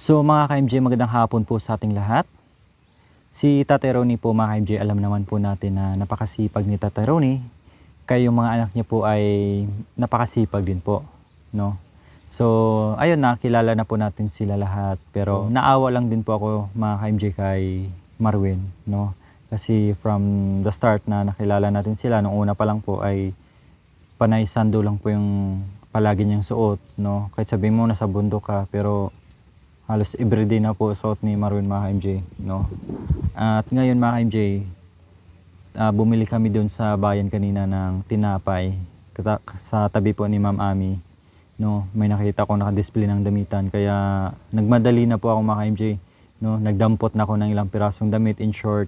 So mga ka-MJ, magandang hapon po sa ating lahat. Si Tatay Ronnie po mga ka-MJ, alam naman po natin na napakasipag ni Tatay Ronnie. Kayong mga anak niya po ay napakasipag din po, no? So ayun, nakilala na po natin sila lahat. Pero naawa lang din po ako mga ka-MJ kay Marwin, no? Kasi from the start na nakilala natin sila, nung una pa lang po ay panay sando lang po yung palagi niyang suot, no? Kahit sabihin mo nasa bundok ka, pero halos everyday na po suot ni Marwin mga ka-MJ, no? At ngayon mga ka-MJ, bumili kami doon sa bayan kanina ng tinapay sa tabi po ni Ma'am Ami, no? May nakita ko naka-display ng damitan, kaya nagmadali na po ako mga ka-MJ, no? Nagdampot na ako ng ilang pirasong damit, in short.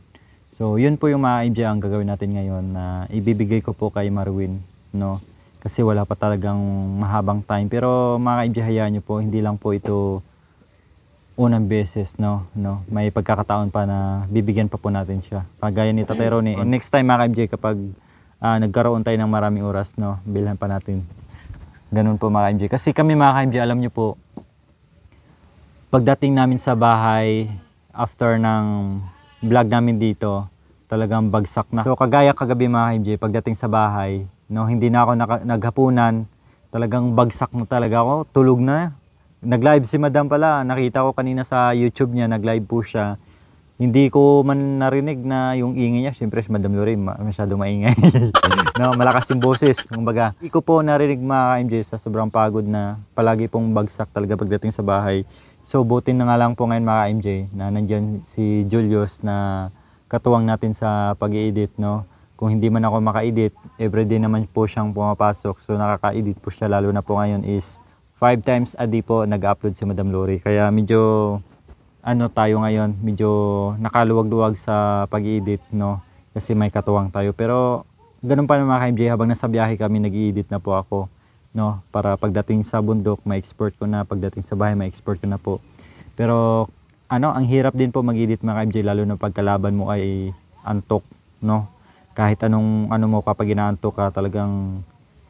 So yun po yung mga ka-MJ ang gagawin natin ngayon, na ibibigay ko po kay Marwin, no? Kasi wala pa talagang mahabang time, pero mga ka-MJ, hayaan nyo po, hindi lang po ito unang beses, no? May pagkakataon pa na bibigyan pa po natin siya. Kagaya ni Tatay Ronnie. Next time mga ka-MJ, kapag nagkaroon tayo ng maraming oras, no? Bilhan pa natin. Ganun po mga ka-MJ. Kasi kami mga ka-MJ, alam nyo po, pagdating namin sa bahay, after ng vlog namin dito, talagang bagsak na. So kagaya kagabi mga ka-MJ, pagdating sa bahay, no? Hindi na ako naghapunan, talagang bagsak na talaga ako, tulog na. Nag-live si Madam pala, nakita ko kanina sa YouTube niya, nag-live po siya. Hindi ko man narinig na yung ingay niya. Siyempre si Madam Lorraine, masyado maingay. No, malakas yung boses, kumbaga. Hindi ko po narinig mga ka-MJ sa sobrang pagod na palagi pong bagsak talaga pagdating sa bahay. So buti na nga lang po ngayon mga ka-MJ na nandyan si Julius na katuwang natin sa pag-i-edit, no. Kung hindi man ako maka-edit, everyday naman po siyang pumapasok. So nakaka-edit po siya, lalo na po ngayon is 5 times a day po nag-upload si Madam Lori. Kaya medyo tayo ngayon, medyo nakaluwag-luwag sa pag-i-edit, no? Kasi may katuwang tayo. Pero ganun pa naman mga ka-MJ, habang nasa biyahe kami, nag-i-edit na po ako, no? Para pagdating sa bundok, ma-export ko na. Pagdating sa bahay, ma-export ko na po. Pero ang hirap din po mag-edit mga ka-MJ, lalo na pagkalaban mo ay antok, no? Kahit anong mo, kapag inaantok ka, talagang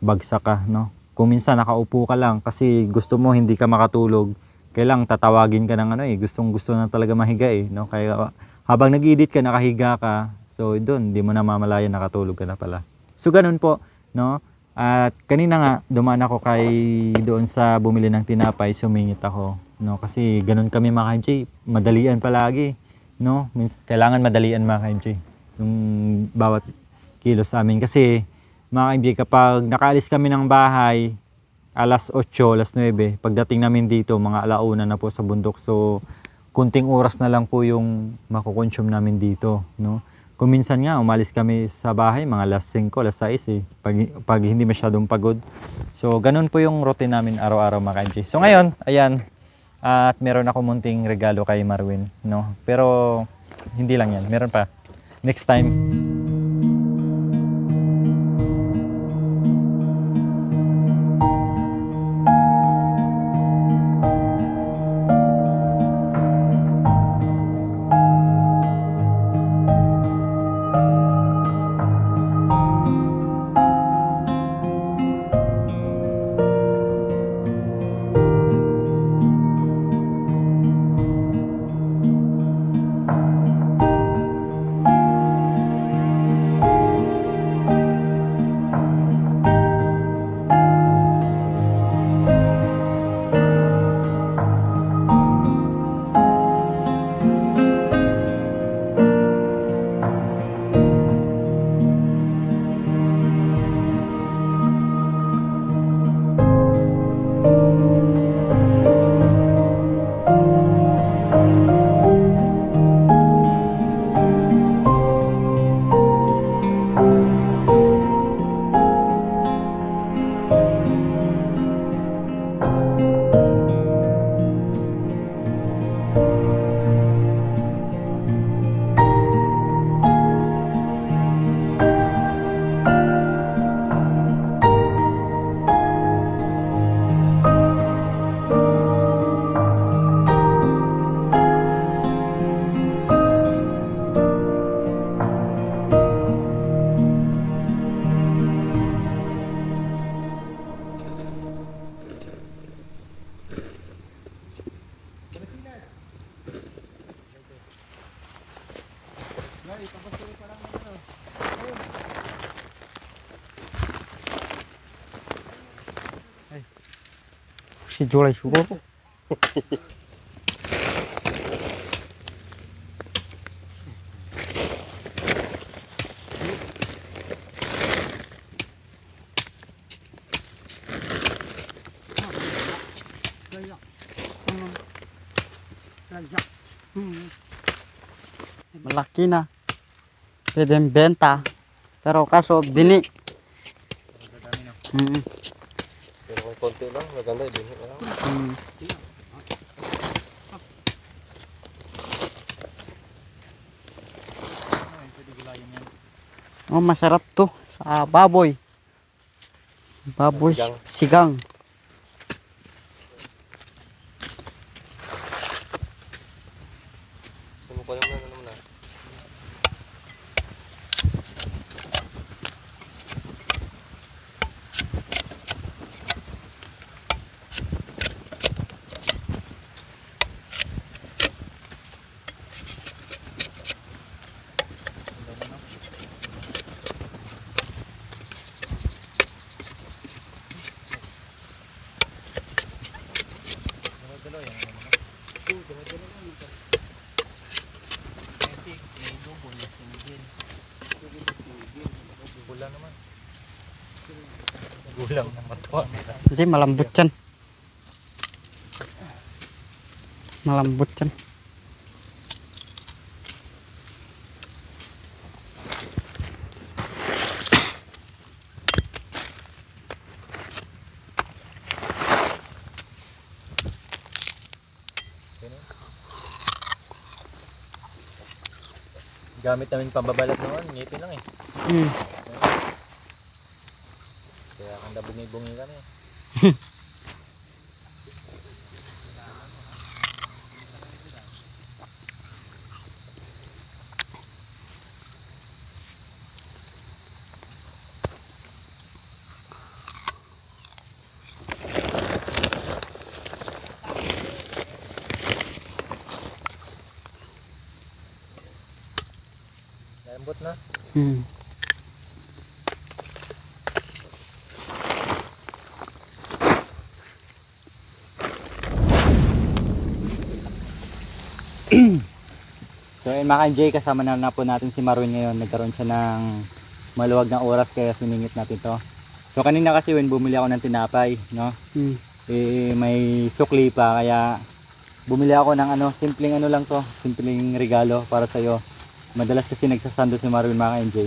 bagsak ka, no? Kung minsan nakaupo ka lang kasi gusto mo hindi ka makatulog, kailang tatawagin ka ng gustong-gusto na talaga mahiga no? Kaya habang nag-edit ka, nakahiga ka, so doon, hindi mo na mamalayan, nakatulog ka na pala. So ganun po, no? At kanina nga, dumaan ako doon sa bumili ng tinapay, sumingit ako, no? Kasi ganun kami mga ka-MJ, madalian palagi, no? Kailangan madalian mga ka-MJ, yung bawat kilos sa amin. Kasi mga ka-MJ, kapag nakaalis kami ng bahay, alas 8, alas 9, pagdating namin dito, mga alauna na po sa bundok. So, kunting oras na lang po yung makukonsume namin dito, no? Kung minsan nga, umalis kami sa bahay, mga alas 5, alas 6, pag hindi masyadong pagod. So, ganun po yung routine namin araw-araw mga ka-MJ. So, ngayon, ayan, at meron ako munting regalo kay Marwin, no? Pero, hindi lang yan, meron pa. Next time. si July siguro. Malaki na. Pwedeng benta. Pero kaso bini. Pero kung konti lang, maganda, ibinhi na lang. Oh, masarap to sa baboy. Baboy sigang. Sumukuha naman na naman na. Gulang naman. Gulang na matwa. Hindi malambot yan. Malambot yan. Gamit namin pambabalat noon, ngipin lang eh. Kaya kanda bungi-bungi ka na eh. Lambot na. So ayun mga ka-MJ, kasama na po natin si Marwin ngayon. Nagkaroon siya ng maluwag na oras kaya siningit natin to. So kanina kasi when bumili ako ng tinapay, no? Eh may sukli pa kaya bumili ako ng ano, simpleng ano lang to, simpleng regalo para sa iyo. Madalas kasi nagsasando si Marwin mga ka-MJ.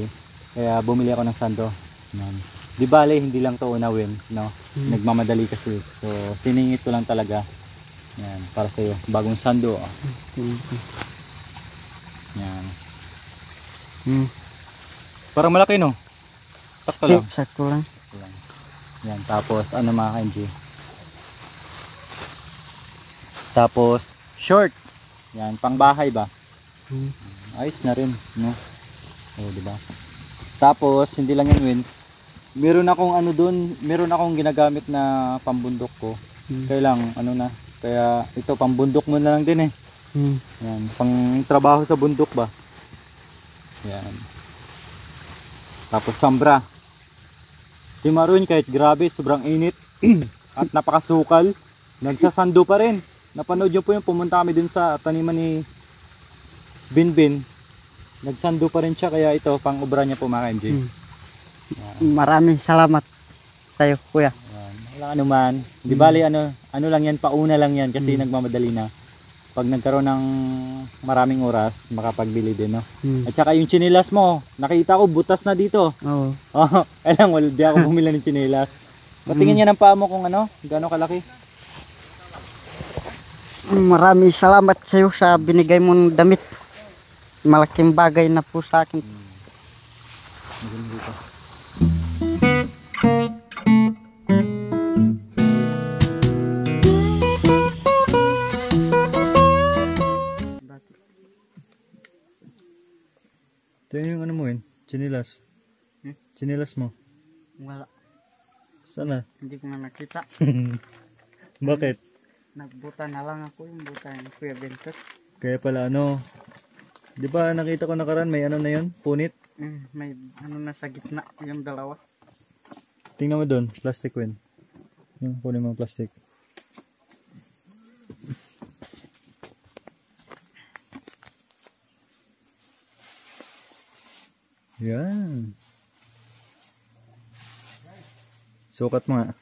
Kaya bumili ako ng sando. Yan. Di bale, hindi lang to unawin, no? Nagmamadali kasi. So siningit ko lang talaga. Yan, para sa iyo. Bagong sando. Oh. Yan. Parang malaki no? Sakto lang. Sakto lang. Yan, tapos ano mga ka-MJ? Tapos short. Yan, pang bahay ba? Ayos na rin, no? Oh, di ba? Tapos hindi lang yan, Win. Meron akong ano doon, meron akong ginagamit na pambundok ko. Kaya lang ano na, kaya ito pambundok mo na lang din eh. Yan, pang trabaho sa bundok ba? Yan. Tapos sambra. Si Marwin kahit grabe, sobrang init at napakasukal, nagsasando pa rin. Napanood nyo po yung pumunta kami dun sa taniman ni Binbin. Nagsando pa rin siya kaya ito pang obra niya po mga MJ. Maraming salamat sa iyo, kuya. Yan. Wala anuman. Di bali ano lang yan, pauna lang yan kasi nagmamadali na. Pag nagkaroon ng maraming oras, makapagbili din, no? At saka yung tsinelas mo, nakita ko butas na dito. Oo. Oh, alam mo, di ako bumili ng tsinelas. Patingin niya ng paa mo kung ano, gaano kalaki. Maraming salamat sa iyo sa binigay mong damit. Malaking bagay na po sa akin. Ito yung ano mo yun, tsinelas. Tsinelas mo. Wala. Sana? Hindi ko na nakita. Bakit? Nagbuta na lang ako yung buta ng Kuya Bentot. Kaya pala ano, di ba nakita ko nakaraan may ano na yun, punit? May ano na sa gitna yung dalawa. Tingnan mo doon, plastic win. Yung kunin mo plastic. Yan. Sukat mo nga.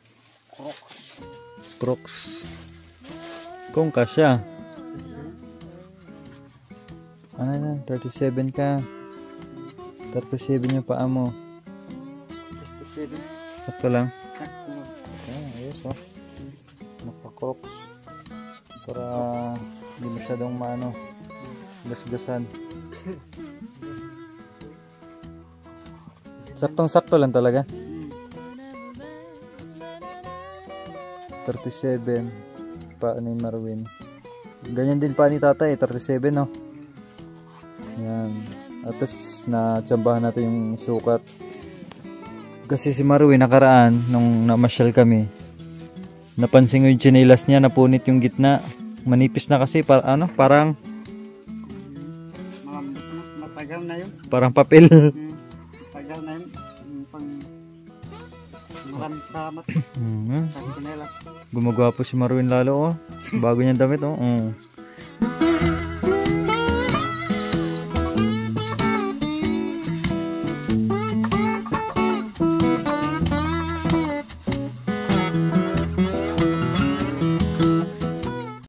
Crocs. Kung kasya. Ano na, 37 ka. 37 yung paa mo. 37. Sakto lang. Sakto. Ayos oh. Naka-crocs. Para hindi masyadong maano. Gasgasan. Saktong-sakto lang talaga. 37 pa ni Marwin. Ganyan din pa ni tatay, 37 no. Yan. At tapos na-tsambahan natin yung sukat. Kasi si Marwin nakaraan nung namasyal kami. Napansin ko yung tsinelas niya, napunit yung gitna. Manipis na kasi parang Matagal na yun. parang papel. Matagal na yun. Maraming salamat sa kanila. Gumagwapo si Marwin lalo oh. Bago niyang damit oh.